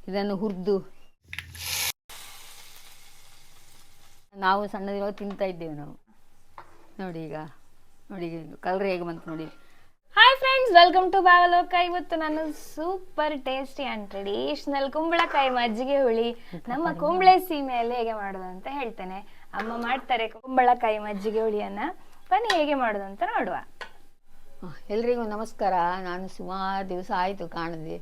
ಇದನ್ನು ಹುರಿದು ನಾವು ಸಣ್ಣದಿರೋ ತಿಂತಾ ಇದ್ದೇವೆ ನಾವು. ನೋಡಿ ಈಗ ನೋಡಿ ಕಲರ್ ಹೇಗೆ ಬಂತು ನೋಡಿ. ಹಾಯ್ ಫ್ರೆಂಡ್ಸ್, ವೆಲ್ಕಮ್ ಟು ಬಾವಲೋಕ. ಇವತ್ತು ನಾನು ಸೂಪರ್ ಟೇಸ್ಟಿ ಅಂಡ್ ಟ್ರೆಡಿಷನಲ್ ಕುಂಬಳಕಾಯಿ ಮಜ್ಜಿಗೆ ಹುಳಿ ನಮ್ಮ ಕುಂಬಳೆ ಸೀಮೆಯಲ್ಲಿ ಹೇಗೆ ಮಾಡೋದು ಅಂತ ಹೇಳ್ತೇನೆ. ಅಮ್ಮ ಮಾಡ್ತಾರೆ ಕುಂಬಳಕಾಯಿ ಮಜ್ಜಿಗೆ ಹುಳಿಯನ್ನ. ಬನ್ನಿ ಹೇಗೆ ಮಾಡೋದು ಅಂತ ನೋಡುವ. ಎಲ್ರಿಗೂ ನಮಸ್ಕಾರ. ನಾನು ಸುಮಾರು ದಿವಸ ಆಯಿತು ಕಾಣದೆ.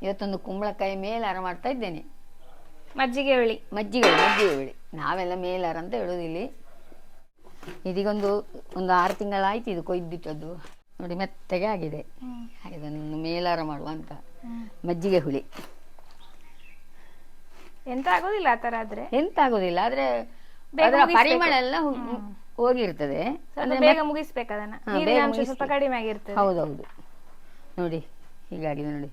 ಇವತ್ತೊಂದು ಕುಂಬಳಕಾಯಿ ಮೇಲಾರ ಮಾಡ್ತಾ ಇದ್ದೇನೆ. ಮಜ್ಜಿಗೆ ಹುಳಿ ಹುಳಿ ನಾವೆಲ್ಲ ಮೇಲಾರ ಅಂತ ಹೇಳೋದಿಲ್ಲಿ. ಇದೀಗೊಂದು 6 ತಿಂಗಳಾಯ್ತು ಇದು ಕೊಯ್ದಿಟ್ಟದ್ದು. ನೋಡಿ ಮೆತ್ತಗೆ ಆಗಿದೆ. ಇದನ್ನು ಮೇಲಾರ ಮಾಡುವ ಅಂತ ಮಜ್ಜಿಗೆ ಹುಳಿ. ಎಂತ ಆಗೋದಿಲ್ಲ ಆ ತರ ಆದ್ರೆ, ಎಂತ ಆಗೋದಿಲ್ಲ. ಆದ್ರೆ ಅದರ ಪರಿಮಳ ಎಲ್ಲ ಹೋಗಿರ್ತದೆ. ಬೇಗ ಮುಗಿಸ್ಬೇಕು ಅದನ್ನ, ನೀರಿನ ಅಂಶ ಸ್ವಲ್ಪ ಕಡಿಮೆ ಆಗಿರ್ತದೆ. ಹೌದೌದು ನೋಡಿ ಹೀಗಾಗಿದೆ ನೋಡಿ.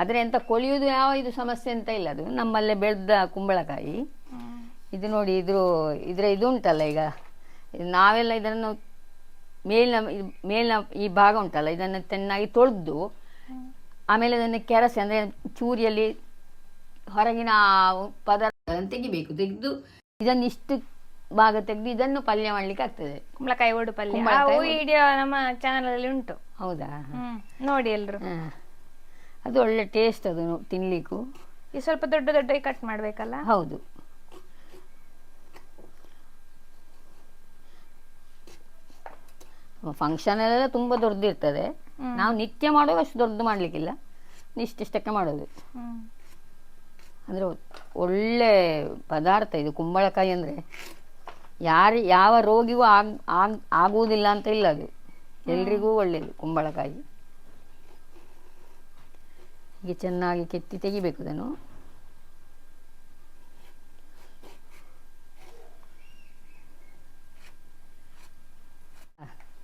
ಆದ್ರೆ ಎಂತ ಕೊಳಿಯುವುದು ಯಾವ ಇದು ಸಮಸ್ಯೆ ಅಂತ ಇಲ್ಲ. ಅದು ನಮ್ಮಲ್ಲೇ ಬೆಳೆದ ಕುಂಬಳಕಾಯಿ. ಇದು ನೋಡಿ ಇದ್ರ ಇದು ಉಂಟಲ್ಲ, ಈಗ ನಾವೆಲ್ಲ ಇದನ್ನು ಮೇಲಿನ ಈ ಭಾಗ ಉಂಟಲ್ಲ, ಇದನ್ನು ಚೆನ್ನಾಗಿ ತೊಳೆದು ಆಮೇಲೆ ಅದನ್ನು ಕೆರಸಿ ಅಂದ್ರೆ ಚೂರಿಯಲ್ಲಿ ಹೊರಗಿನ ಪದಾರ್ಥ ತೆಗಿಬೇಕು. ತೆಗೆದು ಇದನ್ನು ಇಷ್ಟು ಭಾಗ ತೆಗೆದು ಇದನ್ನು ಪಲ್ಯ ಮಾಡ್ಲಿಕ್ಕೆ ಆಗ್ತದೆ. ಕುಂಬಳಕಾಯಿ ಒಡು ಪಲ್ಯ ವಿಡಿಯೋ ನಮ್ಮ ಚಾನಲ್ ಅಲ್ಲಿ ಉಂಟು. ಹೌದಾ? ನೋಡಿ ಎಲ್ರು. ಅದು ಒಳ್ಳೆ ಟೇಸ್ಟ್ ಅದು ತಿನ್ಲಿಕ್ಕೂ. ಈ ಸ್ವಲ್ಪ ದೊಡ್ಡ ದೊಡ್ಡ ಕಟ್ ಮಾಡ್ಬೇಕಲ್ಲ? ಹೌದು. ಫಂಕ್ಷನ್ ಎಲ್ಲ ತುಂಬಾ ದೊಡ್ಡದಿರ್ತದೆ. ನಾವು ನಿತ್ಯ ಮಾಡುವಾಗ ಅಷ್ಟು ದೊಡ್ಡದು ಮಾಡ್ಲಿಕ್ಕಿಲ್ಲ, ಇಷ್ಟಿಷ್ಟಕ್ಕೆ ಮಾಡೋದು. ಅಂದ್ರೆ ಒಳ್ಳೆ ಪದಾರ್ಥ ಇದು ಕುಂಬಳಕಾಯಿ. ಅಂದ್ರೆ ಯಾವ ರೋಗಿಗೂ ಆಗುವುದಿಲ್ಲ ಅಂತ ಇಲ್ಲ. ಅದು ಎಲ್ರಿಗೂ ಒಳ್ಳೇದು ಕುಂಬಳಕಾಯಿ. ಹೀಗೆ ಚೆನ್ನಾಗಿ ಕೆತ್ತಿ ತೆಗಿಬೇಕು ಅದನ್ನು.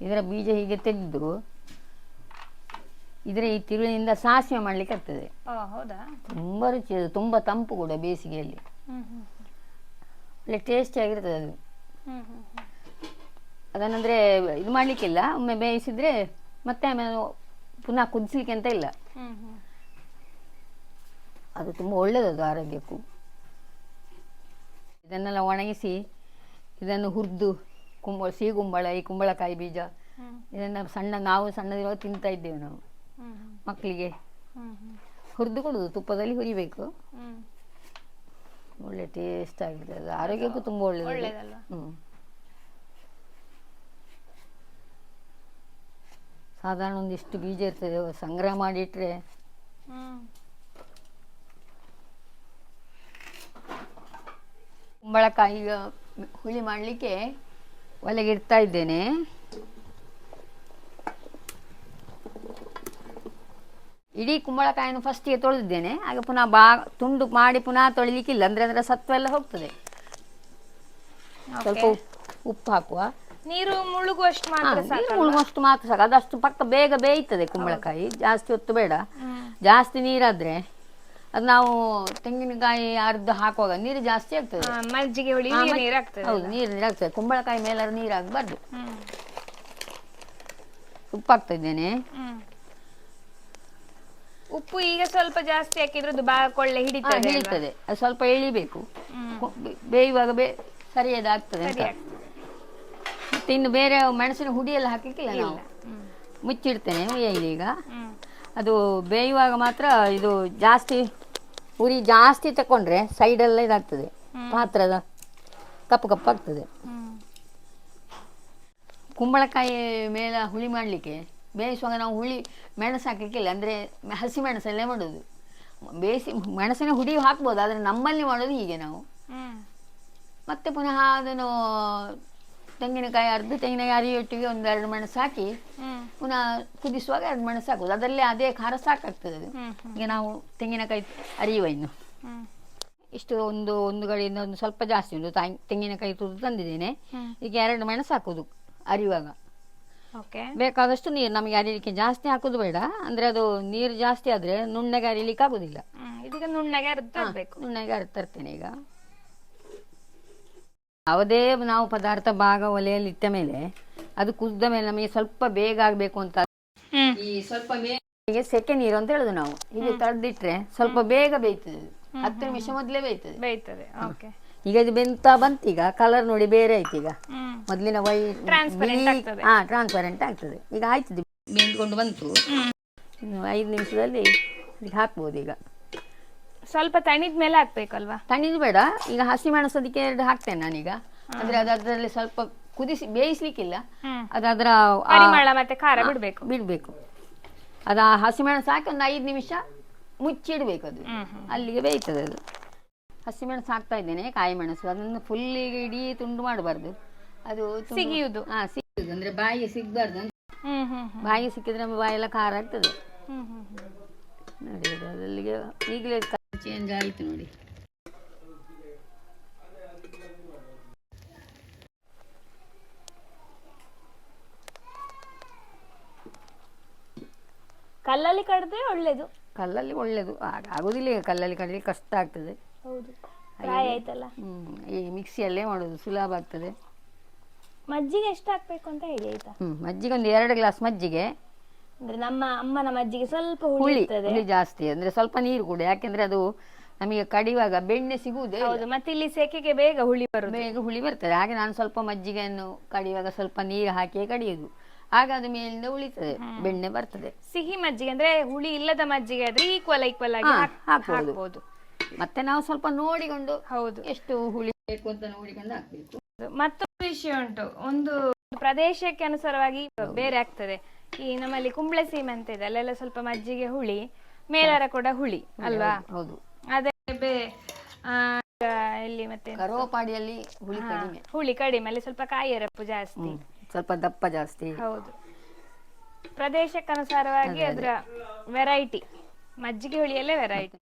ಇದರ ಬೀಜ ಹೀಗೆ ತೆಗೆದು ಇದರ ಈ ತಿರುಳಿನಿಂದ ಸಾಸಿವೆ ಮಾಡ್ಲಿಕ್ಕೆ ಆಗ್ತದೆ. ತುಂಬಾ ರುಚಿ, ಅದು ತುಂಬಾ ತಂಪು ಕೂಡ ಬೇಸಿಗೆಯಲ್ಲಿ. ಒಳ್ಳೆ ಟೇಸ್ಟಿ ಆಗಿರ್ತದೆ ಅದು. ಅದನ್ನಂದ್ರೆ ಇದು ಮಾಡ್ಲಿಕ್ಕಿಲ್ಲ, ಒಮ್ಮೆ ಬೇಯಿಸಿದ್ರೆ ಮತ್ತೆ ಆಮೇಲೆ ಪುನಃ ಕುದಿಸ್ಲಿಕ್ಕೆ ಅಂತ ಇಲ್ಲ. ಅದು ತುಂಬ ಒಳ್ಳೆಯದು ಆರೋಗ್ಯಕ್ಕೂ. ಇದನ್ನೆಲ್ಲ ಒಣಗಿಸಿ ಇದನ್ನು ಹುರಿದು ಸಿಹಿಗುಂಬಳ, ಈ ಕುಂಬಳಕಾಯಿ ಬೀಜ ಇದನ್ನು ನಾವು ಸಣ್ಣದಿರೋ ತಿಂತಾ ಇದ್ದೇವೆ ನಾವು. ಮಕ್ಕಳಿಗೆ ಹುರಿದು ಕೊಡುದು, ತುಪ್ಪದಲ್ಲಿ ಹುರಿಬೇಕು. ಒಳ್ಳೆ ಟೇಸ್ಟ್ ಆಗಿರ್ತದೆ. ಅದು ಆರೋಗ್ಯಕ್ಕೂ ತುಂಬ ಒಳ್ಳೆಯದು. ಸಾಧಾರಣ ಒಂದಿಷ್ಟು ಬೀಜ ಇರ್ತದೆ, ಸಂಗ್ರಹ ಮಾಡಿಟ್ರೆ. ಕುಂಬಳಕಾಯಿ ಹುಳಿ ಮಾಡಲಿಕ್ಕೆ ಒಲೆಗೆ ಇಡ್ತಾ ಇದ್ದೇನೆ. ಇಡೀ ಕುಂಬಳಕಾಯಿಯನ್ನು ಫಸ್ಟಿಗೆ ತೊಳೆದಿದ್ದೇನೆ. ಹಾಗೆ ಪುನಃ ತುಂಡು ಮಾಡಿ ಪುನಃ ತೊಳಿಲಿಕ್ಕಿಲ್ಲ, ಅಂದ್ರೆ ಸತ್ವ ಎಲ್ಲ ಹೋಗ್ತದೆ. ಸ್ವಲ್ಪ ಉಪ್ಪು ಹಾಕುವ. ನೀರು ಮುಳುಗುವಷ್ಟು ಮಾತ್ರ ಸಾಕು. ಅದಷ್ಟು ಪಕ್ಕ ಬೇಗ ಬೇಯ್ತದೆ ಕುಂಬಳಕಾಯಿ. ಜಾಸ್ತಿ ಹೊತ್ತು ಬೇಡ. ಜಾಸ್ತಿ ನೀರಾದ್ರೆ ಅದು ನಾವು ತೆಂಗಿನಕಾಯಿ ಅರ್ಧ ಹಾಕುವಾಗ ನೀರು ಜಾಸ್ತಿ ಆಗ್ತದೆ. ಮಜ್ಜಿಗೆ ಹುಳಿ ಹೌದು, ನೀರಾಗ್ತದೆ. ಕುಂಬಳಕಾಯಿ ಮೇಲೆ ನೀರು ಆಗಬಾರ್ದು. ಉಪ್ಪು ಹಾಕ್ತಾ ಇದ್ದೇನೆ. ಉಪ್ಪು ಈಗ ಸ್ವಲ್ಪ ಜಾಸ್ತಿ ಹಾಕಿದ್ರದ್ದು ಕೊಳ್ಳೆ ಹಿಡಿತದೆ. ಅದು ಸ್ವಲ್ಪ ಎಳಿಬೇಕು. ಬೇಯುವಾಗ ಸರಿಯಾದಾಗ್ತದೆ ಅಂತ. ಮತ್ತೆ ಇನ್ನು ಬೇರೆ ಮೆಣಸಿನ ಹುಡಿ ಎಲ್ಲ ಹಾಕ್ಲಿಕ್ಕಿಲ್ಲ. ನಾವು ಮುಚ್ಚಿಡ್ತೇನೆ ಈಗ. ಅದು ಬೇಯುವಾಗ ಮಾತ್ರ ಇದು ಜಾಸ್ತಿ ಉರಿ ಜಾಸ್ತಿ ತಕೊಂಡ್ರೆ ಸೈಡೆಲ್ಲ ಇದಾಗ್ತದೆ, ಪಾತ್ರದ ಕಪ್ಪು ಕಪ್ಪಾಗ್ತದೆ. ಕುಂಬಳಕಾಯಿ ಮೇಲೆ ಹುಳಿ ಮಾಡಲಿಕ್ಕೆ ಬೇಯಿಸುವಾಗ ನಾವು ಮೆಣಸು ಹಾಕಲಿಕ್ಕಿಲ್ಲ, ಅಂದರೆ ಹಸಿ ಮೆಣಸಲ್ಲೇ ಮಾಡೋದು. ಮೆಣಸಿನ ಹುಡಿ ಹಾಕ್ಬೋದು, ಆದರೆ ನಮ್ಮಲ್ಲಿ ಮಾಡೋದು ಹೀಗೆ ನಾವು. ಮತ್ತೆ ಪುನಃ ಅದನ್ನು ತೆಂಗಿನಕಾಯಿ ಅರಿಯೊಟ್ಟಿಗೆ 1-2 ಮೆಣಸು ಹಾಕಿ ಪುನಃ ಕುದಿಸುವಾಗ 2 ಮೆಣಸು ಹಾಕೋದು. ಅದರಲ್ಲೇ ಅದೇ ಖಾರ ಸಾಕಾಗ್ತದೆ ಅದು. ಈಗ ನಾವು ತೆಂಗಿನಕಾಯಿ ಅರಿಯುವ ಇನ್ನು ಇಷ್ಟು ಒಂದು ಕಡೆಯಿಂದ ಒಂದು ಸ್ವಲ್ಪ ಜಾಸ್ತಿ ಉಂಟು ತೆಂಗಿನಕಾಯಿ ತುರಿದು ತಂದಿದ್ದೇನೆ. ಈಗ 2 ಮೆಣಸು ಹಾಕೋದು ಅರಿಯುವಾಗ. ಬೇಕಾದಷ್ಟು ನೀರು. ನಮಗೆ ಅರಿಲಿಕ್ಕೆ ಜಾಸ್ತಿ ಹಾಕೋದು ಬೇಡ, ಅಂದ್ರೆ ಅದು ನೀರು ಜಾಸ್ತಿ ಆದ್ರೆ ನುಣ್ಣಗೆ ಅರಿಲಿಕ್ಕೆ ಆಗುದಿಲ್ಲ. ಇದೀಗ ನುಣ್ಣಗೆ ಅರಿದು ತರ್ತೇನೆ. ಈಗ ಯಾವುದೇ ನಾವು ಪದಾರ್ಥ ಭಾಗ ಒಲೆಯಲ್ಲಿ ಇಟ್ಟ ಮೇಲೆ ಅದು ಕುದ್ದ ಮೇಲೆ ನಮಗೆ ಸ್ವಲ್ಪ ಬೇಗ ಆಗ್ಬೇಕು ಅಂತ ಈ ಸ್ವಲ್ಪ ಹೀಗೆ ಸೆಕೆ ನೀರು ಅಂತ ಹೇಳುದು ನಾವು. ಹೀಗೆ ತಡೆದಿಟ್ರೆ ಸ್ವಲ್ಪ ಬೇಗ ಬೇಯ್ತದೆ ಇದು. 10 ನಿಮಿಷ ಮೊದಲೇ ಬೇಯ್ತದೆ. ಓಕೆ. ಈಗ ಇದು ಬಂತೀಗ ಕಲರ್ ನೋಡಿ ಬೇರೆ ಆಯ್ತು. ಈಗ ಮೊದಲಿನ ಟ್ರಾನ್ಸ್ಪರೆಂಟ್ ಆಗ್ತದೆ. ಈಗ ಆಯ್ತದೆ, ಬೆಂದ್ಕೊಂಡು ಬಂತು. ಇನ್ನು 5 ನಿಮಿಷದಲ್ಲಿ ಅದಕ್ಕೆ ಹಾಕ್ಬೋದು. ಈಗ ಸ್ವಲ್ಪ ತಣಿದ ಮೇಲೆ ಹಾಕ್ಬೇಕಲ್ವಾ? ತಣಿದು ಬೇಡ. ಈಗ ಹಸಿ ಮೆಣಸು ಅದಕ್ಕೆ 2 ಹಾಕ್ತೇನೆ ನಾನೀಗ. ಅಂದ್ರೆ ಅದರಲ್ಲಿ ಸ್ವಲ್ಪ ಕುದಿಸಿ ಬೇಯಿಸ್ಲಿಕ್ಕಿಲ್ಲ, ಅದರ ಪರಿಮಳ ಮತ್ತೆ ಖಾರ ಬಿಡ್ಬೇಕು. ಅದ ಹಸಿಮೆಣಸು ಹಾಕಿ ಒಂದು 5 ನಿಮಿಷ ಮುಚ್ಚಿಡ್ಬೇಕು. ಅದು ಅಲ್ಲಿಗೆ ಬೇಯ್ತದೆ. ಅದು ಹಸಿಮೆಣಸು ಹಾಕ್ತಾ ಇದ್ದೇನೆ, ಕಾಯಿ ಮೆಣಸು. ಅದನ್ನು ಫುಲ್ ಇಡೀ ತುಂಡು ಮಾಡಬಾರ್ದು. ಅದು ಸಿಗಿಯುದು ಅಂದ್ರೆ ಬಾಯಿಗೆ ಸಿಗ್ಬಾರ್ದು ಅಂತ. ಬಾಯಿಗೆ ಸಿಕ್ಕಿದ್ರೆ ನಮ್ಮ ಬಾಯೆಲ್ಲ ಖಾರ ಆಗ್ತದೆ ನೋಡಿ. ಅದಲ್ಲಿಗೆ ಈಗಲೇ ಚೇಂಜ್ ಆಯ್ತು ನೋಡಿ. ಕಲ್ಲಲ್ಲಿ ಕಡಿದ್ರೆ ಒಳ್ಳೇದು. ಕಲ್ಲಲ್ಲಿ ಒಳ್ಳೇದು ಆಗುದಿಲ್ಲ. ಈಗ ಕಲ್ಲಲ್ಲಿ ಕಡಿದ್ರೆ ಕಷ್ಟ ಆಗ್ತದೆ. ಹೌದು, ಪ್ರಾಯ ಆಯ್ತಲ್ಲ. ಈ ಮಿಕ್ಸಿಯಲ್ಲೇ ಮಾಡೋದು ಸುಲಭ ಆಗ್ತದೆ. ಮಜ್ಜಿಗೆ ಎಷ್ಟು ಹಾಕ್ಬೇಕು ಅಂತ ಹೇಳಿ ಆಯ್ತಾ? ಮಜ್ಜಿಗೆ ಒಂದು 2 ಗ್ಲಾಸ್ ಮಜ್ಜಿಗೆ. ಅಂದ್ರೆ ನಮ್ಮ ಅಮ್ಮನ ಮಜ್ಜಿಗೆ ಸ್ವಲ್ಪ ಹುಳಿ ಜಾಸ್ತಿ, ಅಂದ್ರೆ ಸ್ವಲ್ಪ ನೀರು ಕೂಡ. ಯಾಕೆಂದ್ರೆ ಅದು ನಮಗೆ ಕಡಿಯುವಾಗ ಬೆಣ್ಣೆ ಸಿಗುವುದೇ. ಹೌದು, ಮತ್ತೆ ಇಲ್ಲಿ ಸೆಕೆಗೆ ಬೇಗ ಹುಳಿ ಬರ್ತದೆ. ಹಾಗೆ ನಾನು ಸ್ವಲ್ಪ ಮಜ್ಜಿಗೆಯನ್ನು ಕಡಿಯುವಾಗ ಸ್ವಲ್ಪ ನೀರು ಹಾಕಿ ಕಡಿಯುದು. ಆಗ ಅದು ಮೇಲಿಂದ ಉಳಿತದೆ, ಬೆಣ್ಣೆ ಬರ್ತದೆ. ಸಿಹಿ ಮಜ್ಜಿಗೆ ಅಂದ್ರೆ ಹುಳಿ ಇಲ್ಲದ ಮಜ್ಜಿಗೆ ಆದ್ರೆ ಈಕ್ವಲ್ ಆಗಿ ಹಾಕಬಹುದು. ಮತ್ತೆ ನಾವು ಸ್ವಲ್ಪ ನೋಡಿಕೊಂಡು, ಹೌದು, ಎಷ್ಟು ಹುಳಿ ಬೇಕು ಅಂತ ನೋಡಿಕೊಂಡು ಹಾಕ್ಬೇಕು. ಮತ್ತೊಂದು ವಿಷಯ ಉಂಟು, ಒಂದು ಪ್ರದೇಶಕ್ಕೆ ಅನುಸಾರವಾಗಿ ಬೇರೆ ಆಗ್ತದೆ. ಈ ನಮ್ಮಲ್ಲಿ ಕುಂಬಳೆ ಸೀಮೆ ಅಂತ ಇದೆ, ಅಲ್ಲೆಲ್ಲ ಸ್ವಲ್ಪ ಮಜ್ಜಿಗೆ ಹುಳಿ, ಮೇಲಾರ ಕೂಡ ಹುಳಿ ಅಲ್ವಾ? ಹೌದು. ಅದೇ ಇಲ್ಲಿ ಮತ್ತೆ ಕರೋಪಾಡಿಯಲ್ಲಿ ಹುಳಿ ಕಡಿಮೆ, ಅಲ್ಲಿ ಸ್ವಲ್ಪ ಕಾಯಿ ಎರಪ್ಪು ಜಾಸ್ತಿ, ಸ್ವಲ್ಪ ದಪ್ಪ ಜಾಸ್ತಿ. ಹೌದು, ಪ್ರದೇಶಕ್ಕನುಸಾರವಾಗಿ ಅದರ ವೆರೈಟಿ, ಮಜ್ಜಿಗೆ ಹುಳಿಯಲ್ಲೇ ವೆರೈಟಿ.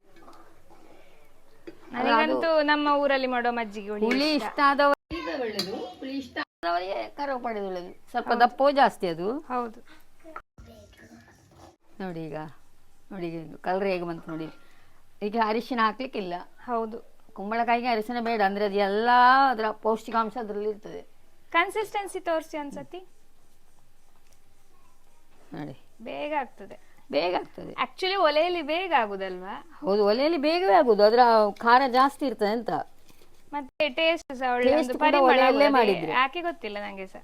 ನನಗಂತೂ ನಮ್ಮ ಊರಲ್ಲಿ ಮಾಡೋ ಮಜ್ಜಿಗೆ ಹುಳಿ ಇಷ್ಟ ಆದವರಿಗೆ ಒಳ್ಳೆದು, ಹುಳಿ ಇಷ್ಟ ಆದವರಿಗೆ ಕರೋಪಾಡಿ ಒಳ್ಳೆದು. ಸ್ವಲ್ಪ ದಪ್ಪವೂ ಜಾಸ್ತಿ ಅದು. ಹೌದು ನೋಡಿ. ಈಗ ನೋಡಿ ಕಲರ್ ಹೇಗೆ ಬಂತು ನೋಡಿ. ಈಗ ಅರಿಶಿನ ಹಾಕ್ಲಿಕ್ಕಿಲ್ಲ. ಹೌದು, ಕುಂಬಳಕಾಯಿಗೆ ಅರಿಶಿನ ಬೇಡ. ಅಂದ್ರೆ ಅದು ಎಲ್ಲ ಅದರ ಪೌಷ್ಟಿಕಾಂಶ ಅದರಲ್ಲಿ ಇರ್ತದೆ. ಕನ್ಸಿಸ್ಟೆನ್ಸಿ ತೋರಿಸಿ ಒಂದ್ಸತಿ ನೋಡಿ. ಬೇಗ ಆಗ್ತದೆ ಆಕ್ಚುಲಿ ಒಲೆಯಲ್ಲಿ ಬೇಗ ಆಗುದಲ್ವಾ? ಹೌದು, ಒಲೆಯಲ್ಲಿ ಬೇಗವೇ ಆಗುದು. ಅದರ ಖಾರ ಜಾಸ್ತಿ ಇರ್ತದೆ ಅಂತ. ಮತ್ತೆ ಟೇಸ್ಟ್ ಸಹ ಒಳ್ಳೆ ಮಾಡಿದ್ರೆ ಯಾಕೆ ಗೊತ್ತಿಲ್ಲ ನಂಗೆ ಸಹ.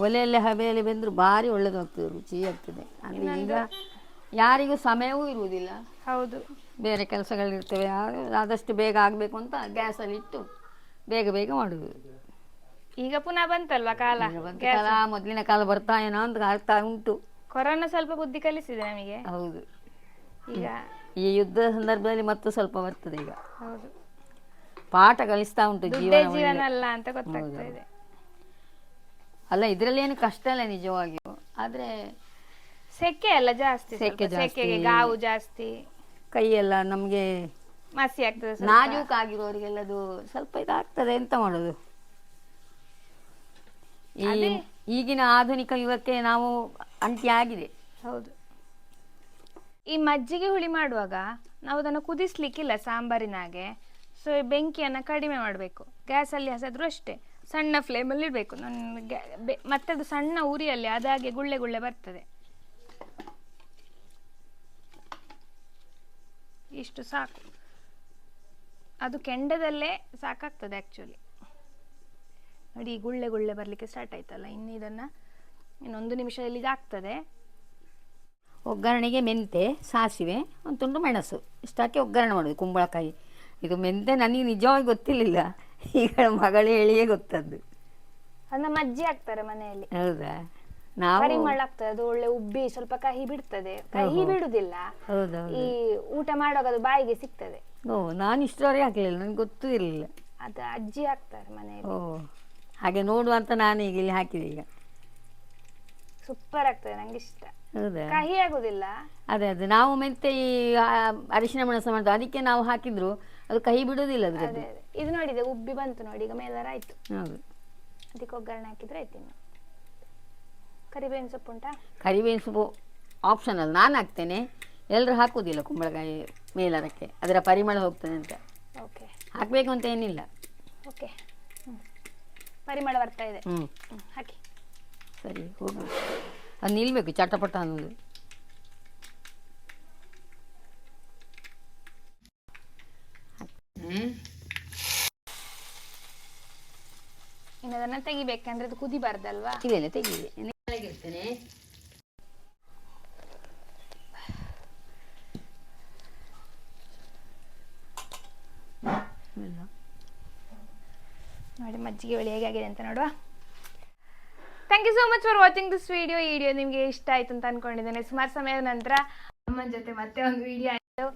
ಒಲೆಯಲ್ಲಿ ಹಬೆಯಲ್ಲಿ ಬೆಂದ್ರು ಭಾರಿ ಒಳ್ಳೇದಾಗ್ತದೆ, ರುಚಿ ಆಗ್ತದೆ. ಅಂದ್ರೆ ಈಗ ಯಾರಿಗೂ ಸಮಯವೂ ಇರುವುದಿಲ್ಲ. ಹೌದು, ಬೇರೆ ಕೆಲಸಗಳಿರ್ತವೆ. ಆದಷ್ಟು ಬೇಗ ಆಗ್ಬೇಕು ಅಂತ ಗ್ಯಾಸಲ್ಲಿ ಇಟ್ಟು ಬೇಗ ಬೇಗ ಮಾಡುದು. ಈಗ ಪುನಃ ಬಂತಲ್ವಾ ಕಾಲ, ಮೊದಲಿನ ಕಾಲ ಬರ್ತಾ ಏನೋ ಅಂತ ಆಗ್ತಾ ಉಂಟು. ಕೊರೋನಾ ಸ್ವಲ್ಪ ಬುದ್ಧಿ ಕಲಿಸಿದೆ ನಮಗೆ. ಹೌದು, ಈಗ ಈ ಯುದ್ಧದ ಸಂದರ್ಭದಲ್ಲಿ ಮತ್ತು ಸ್ವಲ್ಪ ಬರ್ತದೆ. ಈಗ ಹೌದು, ಪಾಠ ಕಲಿಸ್ತಾ ಉಂಟು. ಜೀವನ ಅಲ್ಲ ಅಂತ ಗೊತ್ತಾಗ್ತಾ ಇದೆ. ಅಲ್ಲ, ಇದ್ರಲ್ಲಿ ಏನು ಕಷ್ಟ ಇಲ್ಲ ನಿಜವಾಗಿಯೂ. ಆದ್ರೆ ಸೆಕೆ ಎಲ್ಲ ಜಾಸ್ತಿ, ಸೆಕೆಗೆ ಗಾವು ಜಾಸ್ತಿ, ಕೈಯೆಲ್ಲ ನಮ್ಗೆ ಮಸಿ ಆಗ್ತದೆ. ನಾಜೂಕಾಗಿರೋರಿಗೆಲ್ಲ ಅದು ಸ್ವಲ್ಪ ಇದಾಗ್ತದೆ. ಎಂತ ಮಾಡೋದು? ಈಗಿನ ಆಧುನಿಕ ಯುಗಕ್ಕೆ ನಾವು ಅಂಟಿ ಆಗಿದೆ. ಹೌದು, ಈ ಮಜ್ಜಿಗೆ ಹುಳಿ ಮಾಡುವಾಗ ನಾವು ಅದನ್ನು ಕುದಿಸ್ಲಿಕ್ಕಿಲ್ಲ ಸಾಂಬಾರಿನಾಗೆ. ಸೊ ಬೆಂಕಿಯನ್ನು ಕಡಿಮೆ ಮಾಡಬೇಕು. ಗ್ಯಾಸಲ್ಲಿ ಹಸಿದ್ರು ಅಷ್ಟೇ, ಸಣ್ಣ ಫ್ಲೇಮಲ್ಲಿ ಇಡಬೇಕು. ಮತ್ತೆ ಅದು ಸಣ್ಣ ಉರಿಯಲ್ಲಿ ಅದಾಗೆ ಗುಳ್ಳೆ ಗುಳ್ಳೆ ಬರ್ತದೆ. ಇಷ್ಟು ಸಾಕು, ಅದು ಕೆಂಡದಲ್ಲೇ ಸಾಕಾಗ್ತದೆ ಆ್ಯಕ್ಚುಲಿ. ನೋಡಿ, ಗುಳ್ಳೆ ಗುಳ್ಳೆ ಬರಲಿಕ್ಕೆ ಸ್ಟಾರ್ಟ್ ಆಯ್ತಲ್ಲ. ಇನ್ನೊಂದು ನಿಮಿಷದಲ್ಲಿ ಇದಾಗ್ತದೆ. ಒಗ್ಗರಣೆಗೆ ಮೆಂತೆ, ಸಾಸಿವೆ, ಒಂದು ತುಂಡು ಮೆಣಸು ಇಷ್ಟು ಹಾಕಿ ಒಗ್ಗರಣೆ ಮಾಡೋದು ಕುಂಬಳಕಾಯಿ. ಇದು ಮೆಂತೆ ನನಗೆ ನಿಜವಾಗಿ ಗೊತ್ತಿರಲಿಲ್ಲ. ಈಗ ಮಗಳು ಹೇಳಿಯೇ ಗೊತ್ತದ್ದು. ಅದನ್ನ ಮಜ್ಜಿ ಹಾಕ್ತಾರೆ ಮನೆಯಲ್ಲಿ. ಹೌದಾ? ನಾವು ಪರಿಮಳ ಆಗ್ತದೆ, ಅದು ಒಳ್ಳೆ ಉಬ್ಬಿ ಸ್ವಲ್ಪ ಕಹಿ ಬಿಡ್ತದೆ. ಕಹಿ ಬಿಡುದಿಲ್ಲ, ಈ ಊಟ ಮಾಡುವಾಗ ಅದು ಬಾಯಿಗೆ ಸಿಗ್ತದೆ. ನಾನು ಇಷ್ಟವರೆಗೆ ಹಾಕ್ಲಿಲ್ಲ, ನನಗೆ ಗೊತ್ತೂ ಇರಲಿಲ್ಲ. ಅದು ಅಜ್ಜಿ ಹಾಕ್ತಾರೆ ಮನೆಯಲ್ಲಿ. ಹಾಗೆ ನೋಡುವಂತ ನಾನು ಈಗ ಇಲ್ಲಿ ಹಾಕಿದೆ. ಈಗ ಸೂಪರ್ ಆಗ್ತದೆ, ನಂಗೆ ಇಷ್ಟ. ಹೌದಾ? ಕಹಿ ಆಗುದಿಲ್ಲ. ಅದೇ ನಾವು ಮೆಂತೆ ಈ ಅರಿಶಿನ ಮೆಣಸು ಮಾಡ್ತೀವಿ, ಅದಕ್ಕೆ ನಾವು ಹಾಕಿದ್ರು ಅದು ಕಹಿ ಬಿಡುದಿಲ್ಲ. ಅದ್ರದ್ದು ಇದು ನೋಡಿದೆ, ಉಬ್ಬಿ ಬಂತು ನೋಡಿ. ಈಗ ಮೇಲಾರ ಆಯ್ತು. ಹೌದು, ಅದಕ್ಕೆ ಒಗ್ಗರಣೆ ಹಾಕಿದ್ರೆ ಆಯ್ತು. ಇನ್ನು ಕರಿಬೇವಿನ ಸೊಪ್ಪು ಉಂಟಾ? ಕರಿಬೇವಿನ ಸೊಪ್ಪು ಆಪ್ಷನಲ್, ನಾನು ಹಾಕ್ತೇನೆ. ಎಲ್ಲರೂ ಹಾಕುವುದಿಲ್ಲ ಕುಂಬಳಕಾಯಿ ಮೇಲರಕ್ಕೆ, ಅದರ ಪರಿಮಳ ಹೋಗ್ತದೆ ಅಂತ. ಓಕೆ, ಹಾಕಬೇಕು ಅಂತ ಏನಿಲ್ಲ. ಓಕೆ, ಪರಿಮಳ ಬರ್ತಾ ಇದೆ. ಹಾಕಿ ಸರಿ, ಹೋಗಿ ಅದು ನಿಲ್ಬೇಕು ಚಟಪಟ ಅನ್ನೋದು. ಅದನ್ನ ತೆಗಿಬೇಕಂದ್ರೆ ಅದು ಕುದಿಬಾರ್ದಲ್ವಾ? ಇಲ್ಲ ತೆಗೀರಿ. ಇರ್ತೇನೆ ನೋಡಿ ಮಜ್ಜಿಗೆ ಹುಳಿ ಹೇಗಾಗಿದೆ ಅಂತ ನೋಡುವ. Thank you so much for watching this video. ಈ ವಿಡಿಯೋ ನಿಮಗೆ ಇಷ್ಟ ಆಯ್ತು ಅಂತ ಅನ್ಕೊಂಡಿದ್ದೇನೆ. ಸುಮಾರು ಸಮಯದ ನಂತರ ಅಮ್ಮನ ಜೊತೆ ಮತ್ತೆ ಒಂದು ವಿಡಿಯೋ ಆಯಿತು.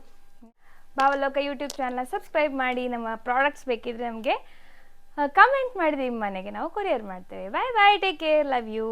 ಭಾವಲೋಕ ಯೂಟ್ಯೂಬ್ ಚಾನಲ್ನ ಸಬ್ಸ್ಕ್ರೈಬ್ ಮಾಡಿ. ನಮ್ಮ ಪ್ರಾಡಕ್ಟ್ಸ್ ಬೇಕಿದ್ರೆ ನಮಗೆ ಕಮೆಂಟ್ ಮಾಡಿದೆ, ನಿಮ್ಮ ಮನೆಗೆ ನಾವು ಕೊರಿಯರ್ ಮಾಡ್ತೇವೆ. ಬಾಯ್ ಬಾಯ್, ಟೇಕ್ ಕೇರ್, ಲವ್ ಯು.